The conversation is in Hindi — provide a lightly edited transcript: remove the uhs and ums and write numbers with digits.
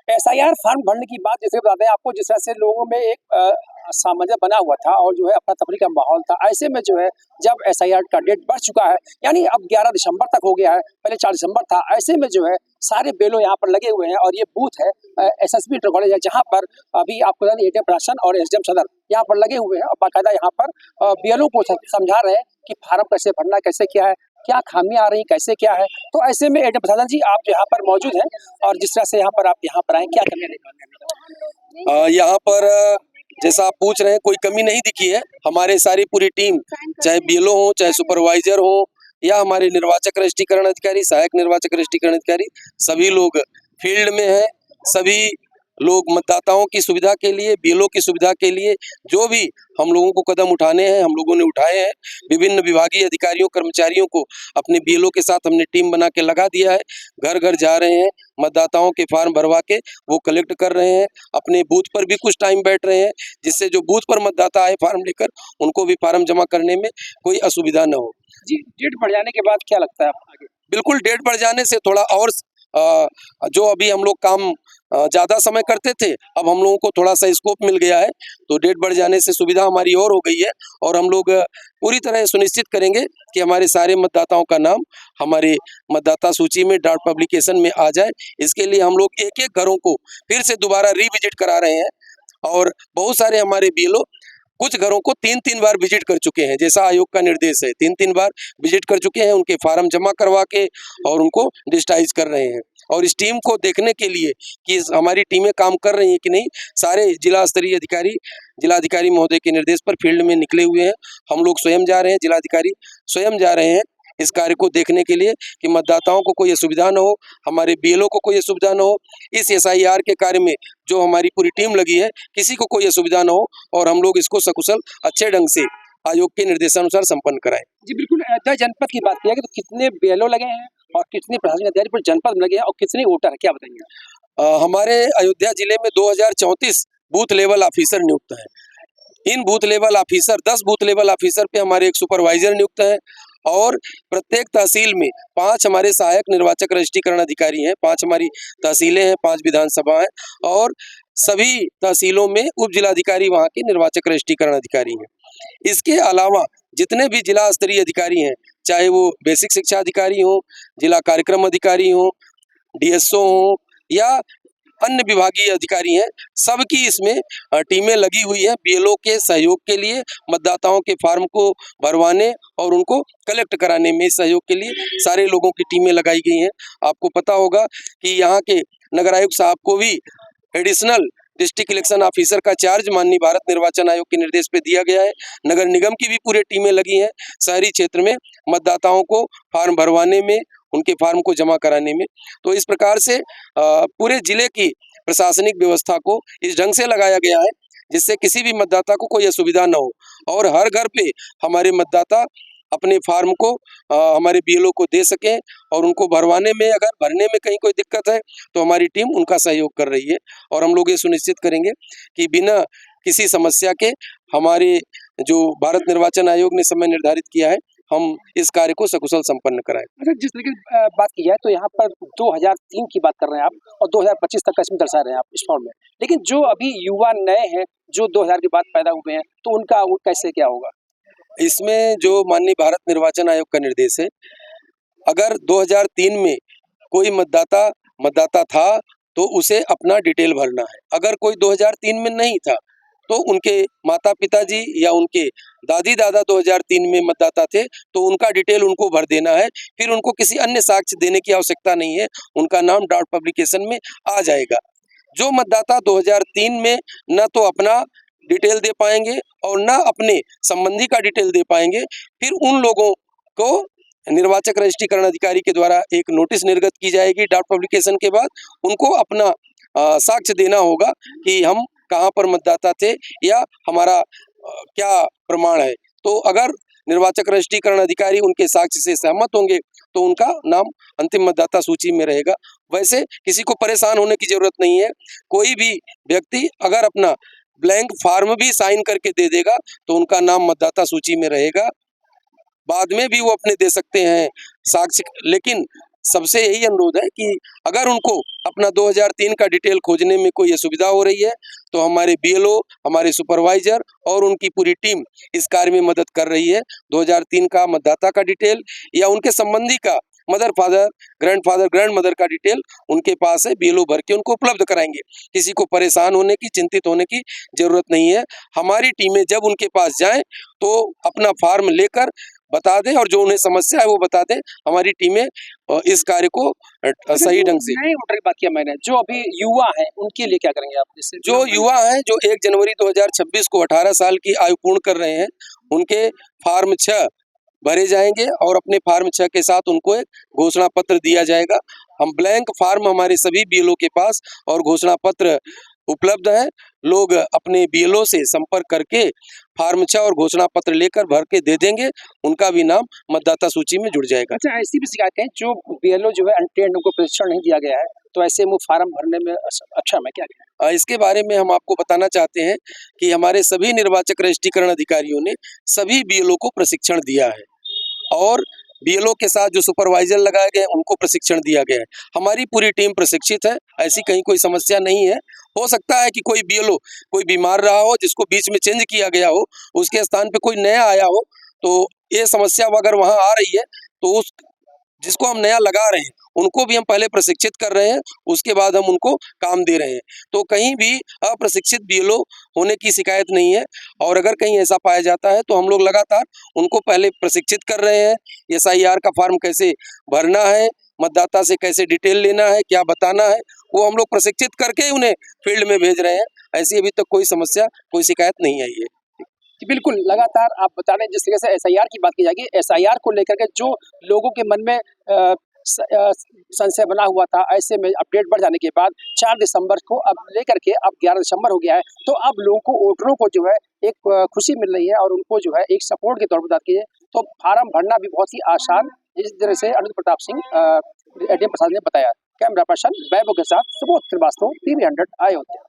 एसआईआर फॉर्म भरने की बात जैसे बताते हैं आपको, जिस तरह से लोगों में एक सामंजस्य बना हुआ था और जो है अफरा तफरी का माहौल था। ऐसे में जो है जब एसआईआर का डेट बढ़ चुका है, यानी अब 11 दिसंबर तक हो गया है, पहले 4 दिसंबर था। ऐसे में जो है सारे बेलो यहाँ पर लगे हुए हैं और ये बूथ है एसएसबी इंटर कॉलेज है, जहाँ पर अभी आपको बता दें एडीएम प्रशासन और एसडीएम सदर यहाँ पर लगे हुए हैं और बाकायदा यहाँ पर बीएलओ को समझा रहे हैं कि फार्म कैसे भरना है, कैसे क्या है, क्या खामियां आ रही, कैसे क्या है। तो ऐसे में एडीएम प्रशासन जी आप यहाँ पर मौजूद हैं और जिस तरह से यहाँ पर आप यहाँ पर आए, क्या करने यहाँ पर जैसा आप पूछ रहे हैं, कोई कमी नहीं दिखी है। हमारे सारी पूरी टीम, चाहे बीएलओ हो, चाहे सुपरवाइजर हो, या हमारे निर्वाचक रजिस्ट्रीकरण अधिकारी, सहायक निर्वाचक रजिस्ट्रीकरण अधिकारी, सभी लोग फील्ड में हैं। सभी लोग मतदाताओं की सुविधा के लिए, बीएलओ की सुविधा के लिए जो भी हम लोगों को कदम उठाने हैं, हम लोगों ने उठाए हैं। विभिन्न विभागीय अधिकारियों, कर्मचारियों को अपने बीएलओ के साथ हमने टीम बना के लगा दिया है। घर घर जा रहे हैं, मतदाताओं के फार्म भरवा के वो कलेक्ट कर रहे हैं। अपने बूथ पर भी कुछ टाइम बैठ रहे हैं, जिससे जो बूथ पर मतदाता आए फार्म लेकर, उनको भी फार्म जमा करने में कोई असुविधा न हो। जी, डेट बढ़ जाने के बाद क्या लगता है आगे? बिल्कुल, डेट बढ़ जाने से थोड़ा और जो अभी हम लोग काम ज़्यादा समय करते थे, अब हम लोगों को थोड़ा सा स्कोप मिल गया है, तो डेट बढ़ जाने से सुविधा हमारी और हो गई है। और हम लोग पूरी तरह सुनिश्चित करेंगे कि हमारे सारे मतदाताओं का नाम हमारे मतदाता सूची में डॉट पब्लिकेशन में आ जाए। इसके लिए हम लोग एक-एक घरों को फिर से दोबारा रिविजिट करा रहे हैं और बहुत सारे हमारे बीएलओ कुछ घरों को 3-3 बार विजिट कर चुके हैं, जैसा आयोग का निर्देश है। 3-3 बार विजिट कर चुके हैं, उनके फार्म जमा करवा के और उनको डिजिटाइज कर रहे हैं। और इस टीम को देखने के लिए कि हमारी टीमें काम कर रही हैं कि नहीं, सारे जिला स्तरीय अधिकारी, जिलाधिकारी महोदय के निर्देश पर फील्ड में निकले हुए हैं। हम लोग स्वयं जा रहे हैं, जिलाधिकारी स्वयं जा रहे हैं इस कार्य को देखने के लिए कि मतदाताओं को कोई असुविधा न हो, हमारे बीएलओ को कोई असुविधा न हो। इस एसआईआर के कार्य में जो हमारी पूरी टीम लगी है, किसी को कोई असुविधा न हो और हम लोग इसको सकुशल अच्छे ढंग से आयोग के निर्देशानुसार संपन्न कराएं। जी बिल्कुल, अयोध्या जनपद की बात की है तो कितने बीएलओ लगे हैं और कितने प्रशासनिक अधिकारी पर जनपद में लगे हैं और कितने वोटर हैं, क्या बताएंगे? हमारे अयोध्या जिले में 2034 बूथ लेवल ऑफिसर नियुक्त हैं। इन booth level officer, 10 booth level officer पे हमारे एक सुपरवाइजर नियुक्त है और प्रत्येक तहसील में 5 हमारे सहायक निर्वाचक रजिस्ट्रीकरण अधिकारी हैं। 5 हमारी तहसीलें हैं, 5 विधानसभा हैं और सभी तहसीलों में उप जिलाधिकारी वहाँ के निर्वाचक रजिस्ट्रीकरण अधिकारी हैं। इसके अलावा जितने भी जिला स्तरीय अधिकारी हैं, चाहे वो बेसिक शिक्षा अधिकारी हो, जिला कार्यक्रम अधिकारी हो, डीएसओ हो या अन्य विभागीय अधिकारी हैं, सबकी इसमें टीमें लगी हुई हैं बीएलओ के सहयोग के लिए, मतदाताओं के फार्म को भरवाने और उनको कलेक्ट कराने में सहयोग के लिए सारे लोगों की टीमें लगाई गई हैं। आपको पता होगा कि यहाँ के नगर आयुक्त साहब को भी एडिशनल डिस्ट्रिक्ट इलेक्शन ऑफिसर का चार्ज माननीय भारत निर्वाचन आयोग के निर्देश पे दिया गया है। नगर निगम की भी पूरे टीमें लगी हैं शहरी क्षेत्र में मतदाताओं को फार्म भरवाने में, उनके फार्म को जमा कराने में। तो इस प्रकार से पूरे जिले की प्रशासनिक व्यवस्था को इस ढंग से लगाया गया है जिससे किसी भी मतदाता को कोई असुविधा न हो और हर घर पे हमारे मतदाता अपने फार्म को हमारे बीएलओ को दे सकें और उनको भरवाने में, अगर भरने में कहीं कोई दिक्कत है तो हमारी टीम उनका सहयोग कर रही है। और हम लोग ये सुनिश्चित करेंगे कि बिना किसी समस्या के हमारे जो भारत निर्वाचन आयोग ने समय निर्धारित किया है, हम इस कार्य को सकुशल संपन्न कराएं। अच्छा, जिस तरीके की बात की जाए तो यहाँ पर 2003 की बात कर रहे हैं आप और 2025 तक का इसमें दर्शा रहे हैं आप इस फॉर्म में, लेकिन जो अभी युवा नए हैं जो 2000 के बाद पैदा हुए हैं तो उनका वो कैसे क्या होगा? इसमें जो माननीय भारत निर्वाचन आयोग का निर्देश है, अगर 2003 में कोई मतदाता था तो उसे अपना डिटेल भरना है। अगर कोई 2003 में नहीं था तो उनके माता पिताजी या उनके दादी दादा 2003 में मतदाता थे तो उनका डिटेल उनको भर देना है। फिर उनको किसी अन्य साक्ष्य देने की आवश्यकता नहीं है, उनका नाम डॉट पब्लिकेशन में आ जाएगा। जो मतदाता 2003 में न तो अपना डिटेल दे पाएंगे और न अपने संबंधी का डिटेल दे पाएंगे, फिर उन लोगों को निर्वाचक रजिस्ट्रीकरण अधिकारी के द्वारा एक नोटिस निर्गत की जाएगी। डॉट पब्लिकेशन के बाद उनको अपना साक्ष्य देना होगा कि हम कहाँ पर मतदाता थे या हमारा क्या प्रमाण है। तो अगर निर्वाचक रजिस्ट्रीकरण अधिकारी उनके साक्ष्य से सहमत होंगे तो उनका नाम अंतिम मतदाता सूची में रहेगा। वैसे किसी को परेशान होने की जरूरत नहीं है। कोई भी व्यक्ति अगर अपना ब्लैंक फार्म भी साइन करके दे देगा तो उनका नाम मतदाता सूची में रहेगा। बाद में भी वो अपने दे सकते हैं साक्ष्य, लेकिन सबसे यही अनुरोध है कि अगर उनको अपना 2003 का डिटेल खोजने में कोई असुविधा हो रही है तो हमारे बीएलओ, हमारे सुपरवाइजर और उनकी पूरी टीम इस कार्य में मदद कर रही है। 2003 का मतदाता का डिटेल या उनके संबंधी का mother father, grandfather, grand mother का डिटेल उनके पास है, बीएलओ भर के उनको उपलब्ध कराएंगे। किसी को परेशान होने की, चिंतित होने की जरूरत नहीं है। हमारी टीमें जब उनके पास जाएं तो अपना फॉर्म लेकर बता दें और जो उन्हें समस्या है वो बता दें। हमारी टीमें इस कार्य को सही ढंग से। नए वोटर की बात किया मैंने, जो अभी युवा हैं उनके लिए क्या करेंगे आप? जिससे जो युवा हैं जो 1 जनवरी 2026 को 18 साल की आयु पूर्ण कर रहे हैं, उनके फॉर्म 6 भरे जाएंगे और अपने फॉर्म 6 के साथ उनको एक घोषणा पत्र दिया जाएगा। हम ब्लैंक फॉर्म हमारे सभी बीएलओ के पास और घोषणा पत्र उपलब्ध है। लोग अपने बीएलओ से संपर्क करके फॉर्म 6 और घोषणा पत्र लेकर भर के दे देंगे, उनका भी नाम मतदाता सूची में जुड़ जाएगा। अच्छा, ऐसी भी शिकायतें जो बीएलओ जो है अनट्रेंड, उनको प्रशिक्षण नहीं दिया गया है, तो ऐसे वो फार्म भरने में अक्षम है क्या? इसके बारे में हम आपको बताना चाहते हैं कि हमारे सभी निर्वाचक रजिस्ट्रीकरण अधिकारियों ने सभी बीएलओ को प्रशिक्षण दिया है और बीएलओ के साथ जो सुपरवाइजर लगाए गए उनको प्रशिक्षण दिया गया है। हमारी पूरी टीम प्रशिक्षित है, ऐसी कहीं कोई समस्या नहीं है। हो सकता है कि कोई बीएलओ कोई बीमार रहा हो, जिसको बीच में चेंज किया गया हो, उसके स्थान पे कोई नया आया हो, तो ये समस्या अगर वहाँ आ रही है तो उस जिसको हम नया लगा रहे हैं उनको भी हम पहले प्रशिक्षित कर रहे हैं, उसके बाद हम उनको काम दे रहे हैं। तो कहीं भी अप्रशिक्षित बीएलओ होने की शिकायत नहीं है और अगर कहीं ऐसा पाया जाता है तो हम लोग लगातार उनको पहले प्रशिक्षित कर रहे हैं। एसआईआर का फॉर्म कैसे भरना है, मतदाता से कैसे डिटेल लेना है, क्या बताना है, वो हम लोग प्रशिक्षित करके उन्हें फील्ड में भेज रहे हैं। ऐसी अभी तक कोई समस्या, कोई शिकायत नहीं आई है। जी, बिल्कुल, लगातार आप बता रहे हैं जिस तरीके से एसआईआर की बात की जाएगी, एसआईआर को लेकर के जो लोगों के मन में संशय बना हुआ था, ऐसे में अपडेट बढ़ जाने के बाद 4 दिसंबर को अब लेकर के अब 11 दिसंबर हो गया है, तो अब लोगों को, वोटरों को जो है एक खुशी मिल रही है और उनको जो है एक सपोर्ट के तौर पर बात की जाए तो फार्म भरना भी बहुत ही आसान, इस तरह से अनुज प्रताप सिंह एडीएम प्रसाद ने बताया। कैमरा पर्सन वैभव के साथ सुबोध श्रीवास्तव, टीवी 100 अयोध्या।